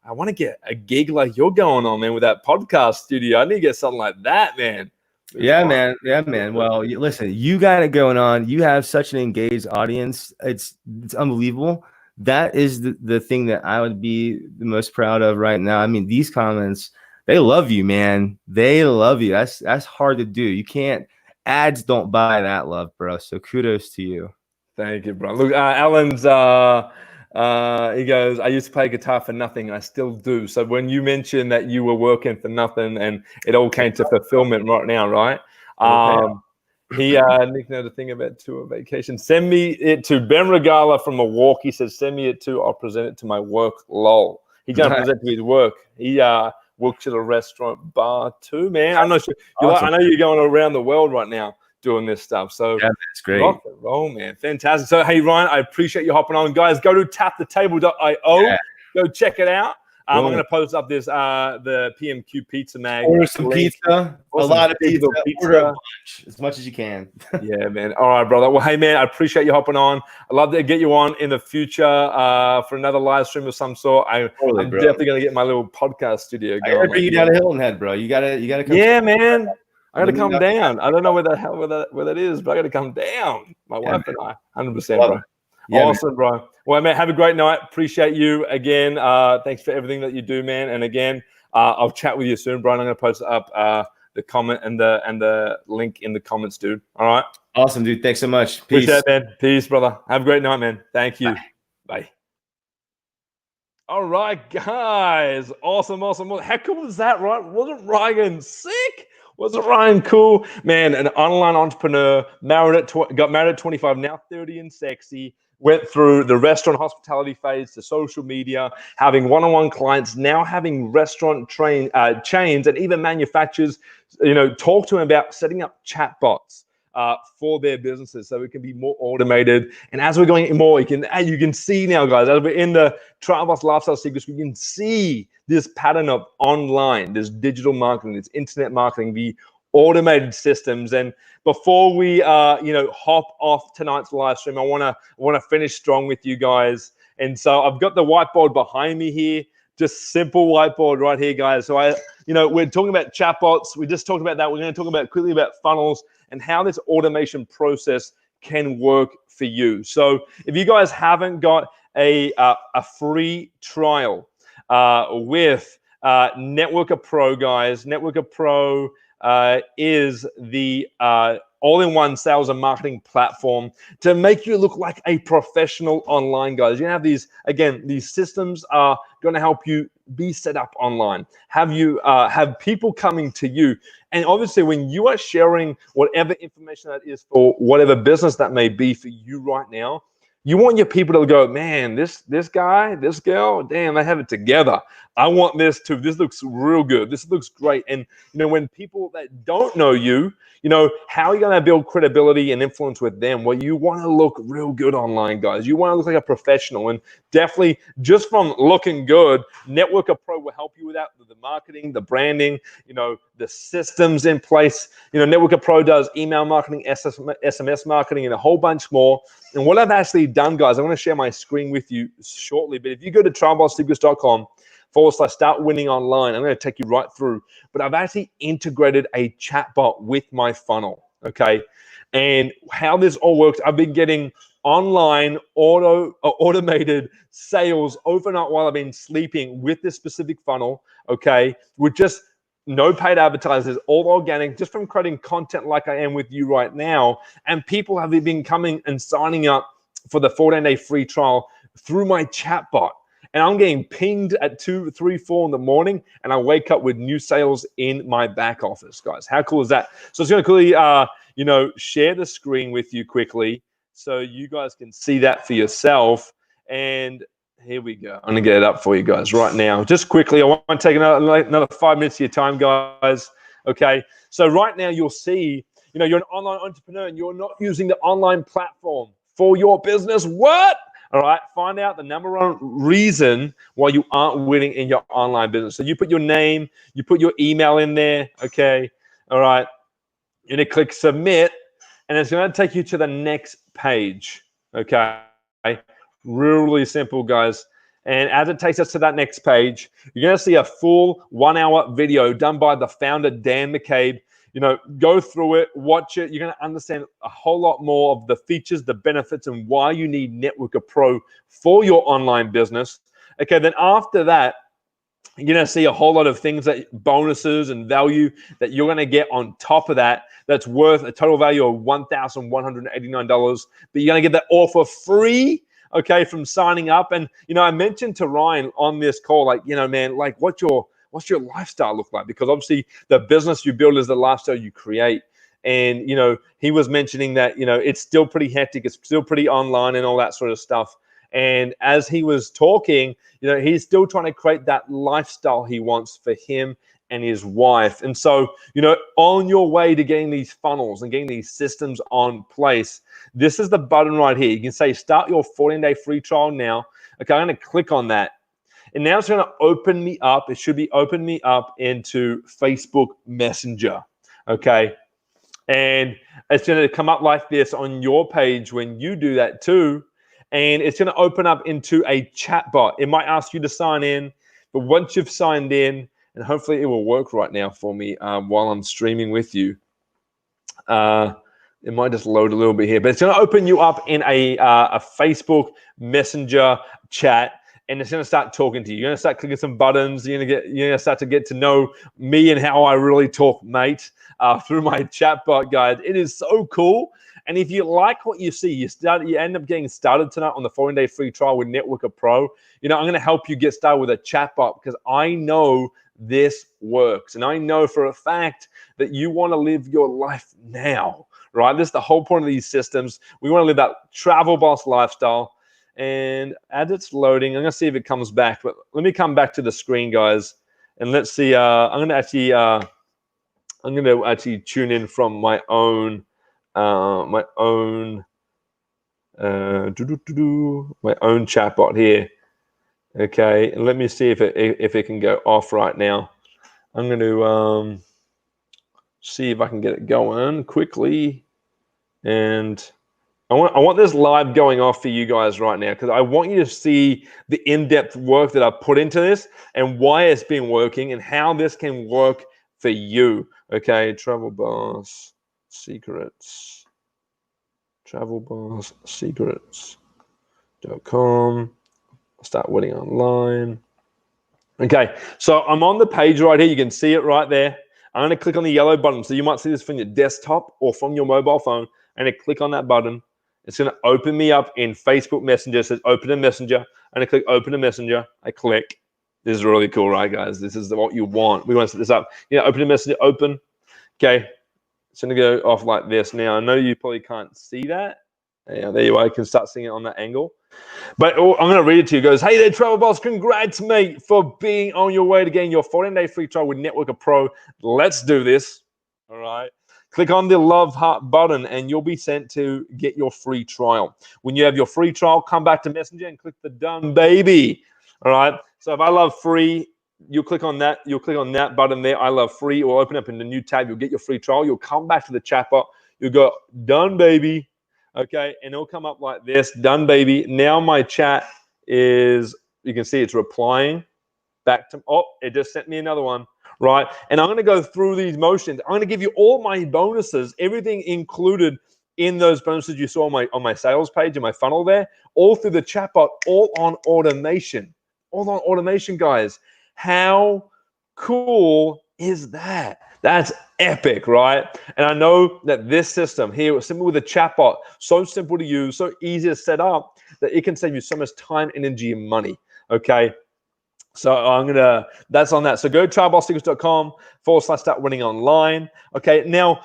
want to get a gig like you're going on, man, with that podcast studio. I need to get something like that, man. Yeah, man. Well, listen, you got it going on. You have such an engaged audience. It's unbelievable that is the thing that I would be the most proud of right now. I mean, these comments, they love you, man. They love you. That's hard to do. You can't, ads don't buy that love, bro. So kudos to you. Thank you, bro. Look, Alan's, he goes, I used to play guitar for nothing. I still do. So when you mentioned that you were working for nothing and it all came to fulfillment right now, right? He nicknamed the thing about tour vacation. Send me it to Ben Regala from Milwaukee. He says, send me it too. I'll present it to my work. Lol. He's going to present to his work. He works at a restaurant bar too, man. I'm not sure. Awesome. I know you're going around the world right now doing this stuff. So yeah, that's great. Rock and roll, man. Fantastic. So, hey, Ryan, I appreciate you hopping on. Guys, go to tapthetable.io. Yeah. Go check it out. I'm going to post up this the PMQ Pizza Mag. Order some pizza. A lot of pizza. Order a bunch, as much as you can. Yeah, man. All right, brother. Well, hey, man, I appreciate you hopping on. I'd love to get you on in the future for another live stream of some sort. I'm definitely going to get my little podcast studio going. I gotta bring you down to Hilton Head, bro. You gotta come. Yeah, man. I got to come down. I don't know where that is, but I got to come down. My wife and I, 100%, bro. Yeah, awesome, man. Bro. Well, man, have a great night. Appreciate you again. Thanks for everything that you do, man. And again, I'll chat with you soon, Brian. I'm going to post up the comment and the link in the comments, dude. All right. Awesome, dude. Thanks so much. Peace. Appreciate it, man. Peace, brother. Have a great night, man. Thank you. Bye. All right, guys. Awesome. How cool was that, right? Wasn't Ryan sick? Wasn't Ryan cool? Man, an online entrepreneur, got married at 25, now 30 and sexy, went through the restaurant hospitality phase to social media, having one-on-one clients, now having restaurant chains and even manufacturers, talk to him about setting up chatbots for their businesses so it can be more automated. And as we're going more, you can see now, guys, as we're in the ChatBots Lifestyle Secrets, we can see this pattern of online, this digital marketing, this internet marketing, the automated systems. And before we hop off tonight's live stream, I want to finish strong with you guys. And so I've got the whiteboard behind me here, just simple whiteboard right here, guys. So we're talking about chatbots. We just talked about that. We're going to talk quickly about funnels and how this automation process can work for you. So if you guys haven't got a free trial with Networker Pro, guys, Networker Pro is the all-in-one sales and marketing platform to make you look like a professional online, guys. You have these systems are going to help you be set up online, have people coming to you. And obviously when you are sharing whatever information that is for whatever business that may be for you right now, you want your people to go, man, this guy, this girl, damn, they have it together. I want this too. This looks real good. This looks great. And, when people that don't know you, how are you going to build credibility and influence with them? Well, you want to look real good online, guys. You want to look like a professional. And definitely just from looking good, Networker Pro will help you with that, with the marketing, the branding, the systems in place. Networker Pro does email marketing, SMS marketing, and a whole bunch more. And what I've actually done, guys, I'm going to share my screen with you shortly. But if you go to trialbosssecrets.com/start winning online, I'm going to take you right through. But I've actually integrated a chatbot with my funnel, okay? And how this all works, I've been getting online automated sales overnight while I've been sleeping with this specific funnel, okay? With just no paid advertisers, all organic, just from creating content like I am with you right now. And people have been coming and signing up for the 14-day free trial through my chatbot. And I'm getting pinged at 2, 3, 4 in the morning, and I wake up with new sales in my back office, guys. How cool is that? So it's going to quickly, share the screen with you quickly so you guys can see that for yourself. And here we go. I'm going to get it up for you guys right now. Just quickly, I want to take another 5 minutes of your time, guys. Okay. So right now you'll see, you're an online entrepreneur and you're not using the online platform for your business. What? All right. Find out the number one reason why you aren't winning in your online business. So you put your name, you put your email in there. Okay. All right. You're going to click submit, and it's going to take you to the next page. Okay. Really simple, guys. And as it takes us to that next page, you're going to see a full 1-hour video done by the founder, Dan McCabe. go through it, watch it. You're going to understand a whole lot more of the features, the benefits, and why you need Networker Pro for your online business. Okay, then after that, you're going to see a whole lot of things, that bonuses and value that you're going to get on top of that. That's worth a total value of $1,189. But you're going to get that all for free, okay, from signing up. And I mentioned to Ryan on this call, like, man, like, what's your lifestyle look like? Because obviously the business you build is the lifestyle you create. And he was mentioning that it's still pretty hectic, it's still pretty online and all that sort of stuff. And as he was talking, he's still trying to create that lifestyle he wants for him and his wife. And so, on your way to getting these funnels and getting these systems on place, this is the button right here. You can say, start your 14-day free trial now. Okay, I'm going to click on that. And now it's going to open me up. It should be open me up into Facebook Messenger. Okay. And it's going to come up like this on your page when you do that too. And it's going to open up into a chatbot. It might ask you to sign in, but once you've signed in, and hopefully it will work right now for me while I'm streaming with you. It might just load a little bit here, but it's going to open you up in a Facebook Messenger chat, and it's going to start talking to you. You're going to start clicking some buttons. You're going to start to get to know me and how I really talk, mate, through my chatbot guide. It is so cool. And if you like what you see, you end up getting started tonight on the 14-day free trial with Networker Pro. I'm going to help you get started with a chatbot because I know this works. And I know for a fact that you want to live your life now, right? This is the whole point of these systems. We want to live that travel boss lifestyle. And as it's loading, I'm going to see if it comes back. But let me come back to the screen, guys. And let's see. I'm going to actually tune in from my own chatbot here. Okay, and let me see if it can go off right now. I'm going to see if I can get it going quickly, and I want this live going off for you guys right now because I want you to see the in-depth work that I put into this and why it's been working and how this can work for you. Okay, Travel Boss Secrets. TravelBossSecrets.com. Start winning online. Okay, so I'm on the page right here. You can see it right there. I'm going to click on the yellow button. So you might see this from your desktop or from your mobile phone. I'm going to click on that button. It's going to open me up in Facebook Messenger. It says open a messenger. I'm going to click open a messenger. I click. This is really cool, right, guys? This is what you want. We want to set this up. Open a messenger, open. Okay, it's going to go off like this. Now, I know you probably can't see that. Yeah, there you are. You can start seeing it on that angle. But I'm going to read it to you. It goes, hey there, Travel Boss. Congrats, mate, for being on your way to getting your 14-day free trial with Networker Pro. Let's do this. All right. Click on the love heart button, and you'll be sent to get your free trial. When you have your free trial, come back to Messenger and click the done, baby. All right. So if I love free, you'll click on that. You'll click on that button there. I love free. It will open up in a new tab. You'll get your free trial. You'll come back to the chatbot. You'll go, done, baby. Okay, and it'll come up like this, done, baby. Now my chat is, you can see it's replying back to, it just sent me another one, right? And I'm going to go through these motions. I'm going to give you all my bonuses, everything included in those bonuses you saw on my sales page and my funnel there, all through the chatbot, all on automation. All on automation, guys. How cool is that? That's epic, right? And I know that this system here, simple with a chatbot, so simple to use, so easy to set up that it can save you so much time, energy, and money. Okay. So that's on that. So go to travelbossecrets.com/start winning online. Okay. Now,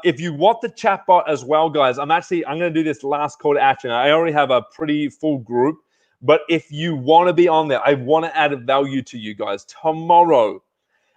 if you want the chatbot as well, guys, I'm going to do this last call to action. I already have a pretty full group, but if you want to be on there, I want to add value to you guys. Tomorrow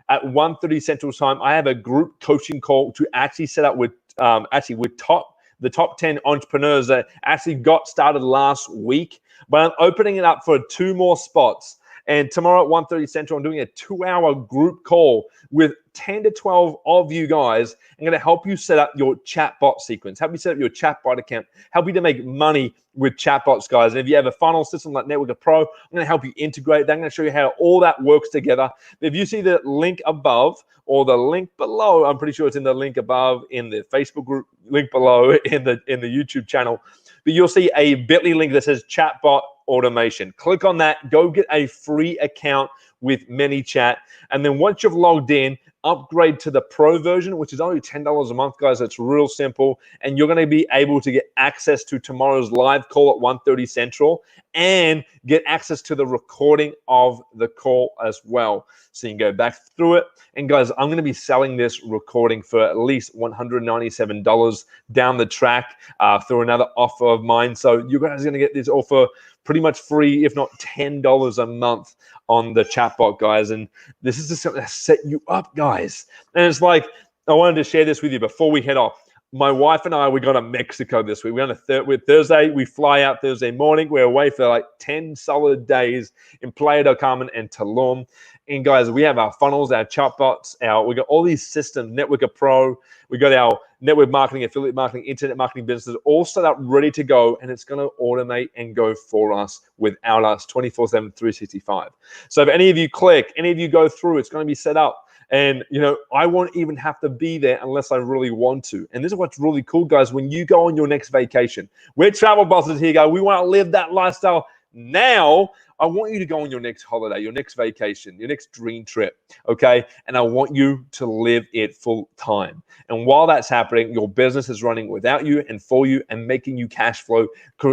at 1:30 Central Time, I have a group coaching call to actually set up with the top 10 entrepreneurs that actually got started last week. But I'm opening it up for 2 more spots. And tomorrow at 1:30 Central, I'm doing a 2-hour group call with 10 to 12 of you guys. I'm going to help you set up your chatbot sequence, help you set up your chatbot account, help you to make money with chatbots, guys. And if you have a funnel system like Networker Pro, I'm going to help you integrate that. I'm going to show you how all that works together. If you see the link above or the link below, I'm pretty sure it's in the link above in the Facebook group, link below in the YouTube channel, but you'll see a bit.ly link that says chatbot automation. Click on that, go get a free account with ManyChat. And then once you've logged in, upgrade to the pro version, which is only $10 a month, guys. It's real simple. And you're going to be able to get access to tomorrow's live call at 1:30 Central and get access to the recording of the call as well. So you can go back through it. And guys, I'm going to be selling this recording for at least $197 down the track through another offer of mine. So you guys are going to get this offer pretty much free, if not $10 a month on the chatbot, guys. And this is just something to set you up, guys. And it's like, I wanted to share this with you before we head off. My wife and I, we go to Mexico this week. We're on with Thursday. We fly out Thursday morning. We're away for like 10 solid days in Playa del Carmen and Tulum. And guys, we have our funnels, our chatbots, we got all these systems, Networker Pro. We got our network marketing, affiliate marketing, internet marketing businesses all set up, ready to go. And it's going to automate and go for us without us 24/7, 365. So if any of you click, any of you go through, it's going to be set up. And, you know, I won't even have to be there unless I really want to. And this is what's really cool, guys. When you go on your next vacation, we're travel bosses here, guys. We want to live that lifestyle now. I want you to go on your next holiday, your next vacation, your next dream trip, okay? And I want you to live it full time. And while that's happening, your business is running without you and for you and making you cash flow,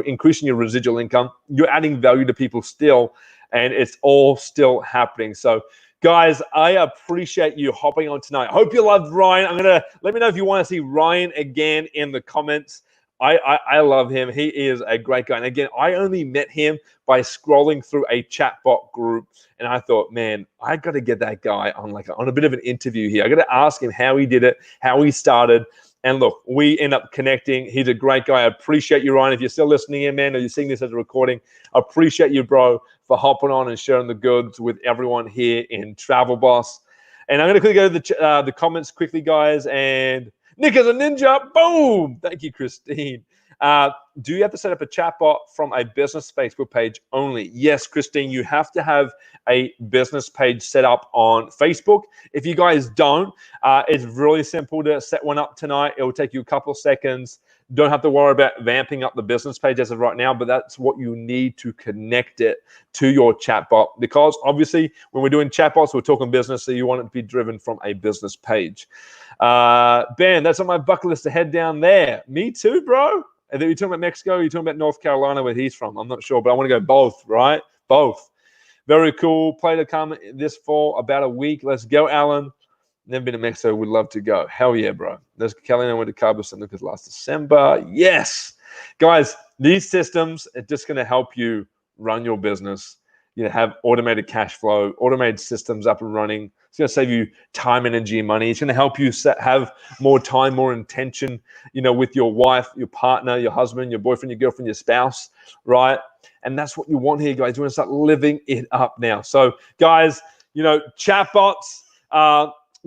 increasing your residual income. You're adding value to people still, and it's all still happening. So, guys, I appreciate you hopping on tonight. I hope you loved Ryan. Let me know if you want to see Ryan again in the comments. I love him. He is a great guy. And again, I only met him by scrolling through a chatbot group. And I thought, man, I got to get that guy on a bit of an interview here. I got to ask him how he did it, how he started. And look, we end up connecting. He's a great guy. I appreciate you, Ryan. If you're still listening in, man, or you're seeing this as a recording, I appreciate you, bro, for hopping on and sharing the goods with everyone here in Travel Boss. And I'm going to quickly go to the comments quickly, guys. And Nick is a ninja. Boom. Thank you, Christine. Do you have to set up a chatbot from a business Facebook page only? Yes, Christine, you have to have a business page set up on Facebook. If you guys don't, it's really simple to set one up tonight. It will take you a couple of seconds. Don't have to worry about vamping up the business page as of right now, but that's what you need to connect it to your chatbot, because obviously when we're doing chatbots, we're talking business, so you want it to be driven from a business page. Ben, that's on my bucket list to head down there. Me too, bro. And then you're talking about Mexico, you're talking about North Carolina, where he's from. I'm not sure, but I want to go both, right? Both. Very cool. Play to come this fall, about a week. Let's go, Alan. Never been to Mexico. Would love to go. Hell yeah, bro. There's Kelly and I went to Cabo San Lucas last December. Yes. Guys, these systems are just going to help you run your business. You know, have automated cash flow, automated systems up and running. It's going to save you time, energy, and money. It's going to help you have more time, more intention, you know, with your wife, your partner, your husband, your boyfriend, your girlfriend, your spouse, right? And that's what you want here, guys. You want to start living it up now. So, guys, you know, chatbots,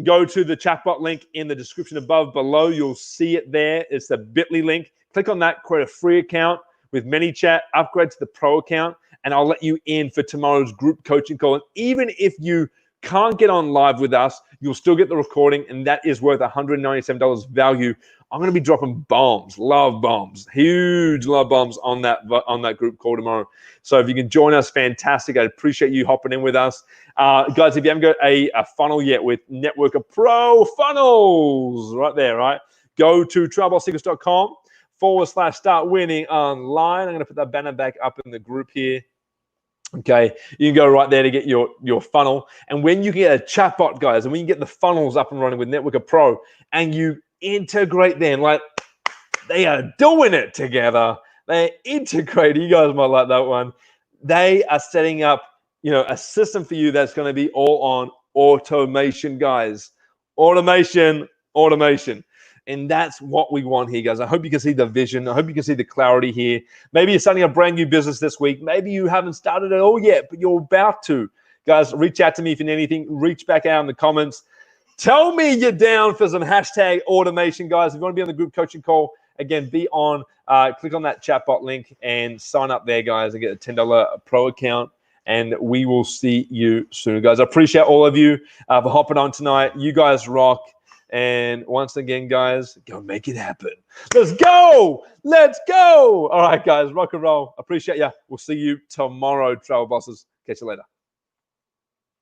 go to the chatbot link in the description above. Below, you'll see it there. It's the bit.ly link. Click on that, create a free account with ManyChat, upgrade to the pro account, and I'll let you in for tomorrow's group coaching call. And even if you can't get on live with us, you'll still get the recording, and that is worth $197 value. I'm going to be dropping bombs, love bombs, huge love bombs on that group call tomorrow. So if you can join us, fantastic. I appreciate you hopping in with us. Guys, if you haven't got a funnel yet with Networker Pro funnels, right there, right? Go to travelsecrets.com/start winning online. I'm going to put that banner back up in the group here. Okay, you can go right there to get your funnel. And when you get a chatbot, guys, and when you get the funnels up and running with Networker Pro and you integrate them, like they are doing it together, they integrate. You guys might like that one. They are setting up, you know, a system for you that's going to be all on automation, guys. Automation. And that's what we want here, guys. I hope you can see the vision. I hope you can see the clarity here. Maybe you're starting a brand new business this week. Maybe you haven't started at all yet, but you're about to. Guys, reach out to me if you need anything. Reach back out in the comments. Tell me you're down for some hashtag automation, guys. If you want to be on the group coaching call, again, be on. Click on that chatbot link and sign up there, guys, and get a $10 pro account. And we will see you soon, guys. I appreciate all of you for hopping on tonight. You guys rock. And once again, guys, go make it happen. Let's go. Let's go. All right, guys, rock and roll. Appreciate you. We'll see you tomorrow, travel bosses. Catch you later.